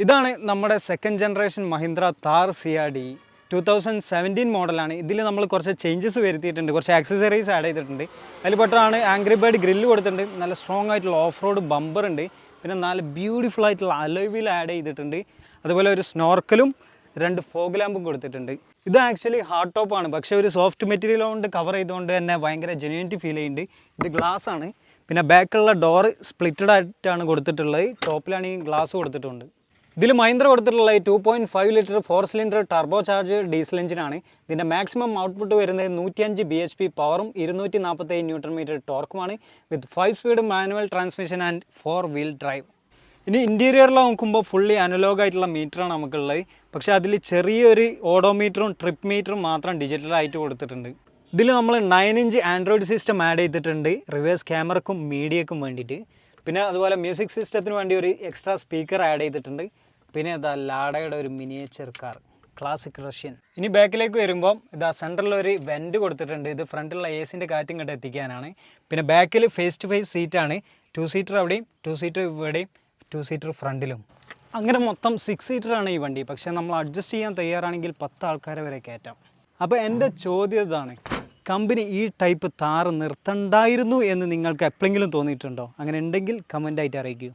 ഇതാണ് നമ്മുടെ second generation Mahindra Thar CRD 2017 മോഡലാണ്. ഇതിൽ നമ്മൾ കുറച്ച് ചേഞ്ചസ് വരുത്തിയിട്ടുണ്ട്, കുറച്ച് ആക്സസറീസ് ആഡ് ചെയ്തിട്ടുണ്ട്. അതിൽ പെട്ടതാണ് ആംഗ്രി ബേർഡ് ഗ്രില്ല് കൊടുത്തിട്ടുണ്ട്, നല്ല സ്ട്രോങ് ആയിട്ടുള്ള ഓഫ് റോഡ് ബമ്പർ ഉണ്ട്, പിന്നെ നല്ല ബ്യൂട്ടിഫുൾ ആയിട്ടുള്ള അലോയ് വീൽ ആഡ് ചെയ്തിട്ടുണ്ട്. അതുപോലെ ഒരു സ്നോർക്കലും 2 ഫോഗ് ലാമ്പും കൊടുത്തിട്ടുണ്ട്. ഇത് ആക്ച്വലി ഹാർഡ് ടോപ്പാണ്, പക്ഷേ ഒരു സോഫ്റ്റ് മെറ്റീരിയൽ കൊണ്ട് കവർ ചെയ്തുകൊണ്ട് തന്നെ ഭയങ്കര ജെന്യൂനിറ്റി ഫീൽ ചെയ്യുന്നുണ്ട്. ഇത് ഗ്ലാസ് ആണ്. പിന്നെ ബാക്കിലുള്ള ഡോറ് സ്പ്ലിറ്റഡ് ആയിട്ടാണ് കൊടുത്തിട്ടുള്ളത്, ടോപ്പിലാണെങ്കിൽ ഗ്ലാസ് കൊടുത്തിട്ടുണ്ട്. ഇതിൽ മഹീന്ദ്ര കൊടുത്തിട്ടുള്ള 2.5 litre 4 cylinder turbo charge diesel എഞ്ചിനാണ്. ഇതിൻ്റെ മാക്സിമം ഔട്ട്പുട്ട് വരുന്നത് 105 bhp പവറും 247 ന്യൂട്ടൺ മീറ്റർ ടോർക്കുമാണ്, with 5 speed manual transmission and 4 wheel drive. ഇനി ഇൻറ്റീരിയറിൽ നോക്കുമ്പോൾ ഫുള്ളി അനലോഗ് ആയിട്ടുള്ള മീറ്ററാണ് നമുക്കുള്ളത്, പക്ഷേ അതിൽ ചെറിയൊരു ഓഡോമീറ്ററും ട്രിപ്പ് മീറ്ററും മാത്രം ഡിജിറ്റലായിട്ട് കൊടുത്തിട്ടുണ്ട്. ഇതിൽ നമ്മൾ 9 ഇഞ്ച് ആൻഡ്രോയിഡ് സിസ്റ്റം ആഡ് ചെയ്തിട്ടുണ്ട്, റിവേഴ്സ് ക്യാമറക്കും മീഡിയക്കും വേണ്ടിയിട്ട്. പിന്നെ അതുപോലെ മ്യൂസിക് സിസ്റ്റത്തിന് വേണ്ടി ഒരു എക്സ്ട്രാ സ്പീക്കർ ആഡ് ചെയ്തിട്ടുണ്ട്. പിന്നെ ഇതാ ലാഡയുടെ ഒരു മിനിയേച്ചർ കാർ, ക്ലാസിക് റഷ്യൻ. ഇനി ബാക്കിലേക്ക് വരുമ്പോൾ ഇതാ സെൻറ്ററിൽ ഒരു വെൻറ്റ് കൊടുത്തിട്ടുണ്ട്, ഇത് ഫ്രണ്ടിലുള്ള AC കാറ്റ് ഇങ്ങോട്ട് എത്തിക്കാനാണ്. പിന്നെ ബാക്കിൽ ഫേസ് ടു ഫേസ് സീറ്റാണ്, 2 സീറ്റർ അവിടെയും 2 സീറ്റർ ഇവിടെയും 2 സീറ്റർ ഫ്രണ്ടിലും. അങ്ങനെ മൊത്തം 6 സീറ്ററാണ് ഈ വണ്ടി. പക്ഷേ നമ്മൾ അഡ്ജസ്റ്റ് ചെയ്യാൻ തയ്യാറാണെങ്കിൽ 10 ആൾക്കാരെ വരെ കയറ്റാം. അപ്പോൾ എൻ്റെ ചോദ്യം ഇതാണ്, കമ്പനി ഈ ടൈപ്പ് താർ നിർത്തണ്ടായിരുന്നു എന്ന് നിങ്ങൾക്ക് എപ്പോഴെങ്കിലും തോന്നിയിട്ടുണ്ടോ? അങ്ങനെ ഉണ്ടെങ്കിൽ കമൻ്റായിട്ട് അറിയിക്കൂ.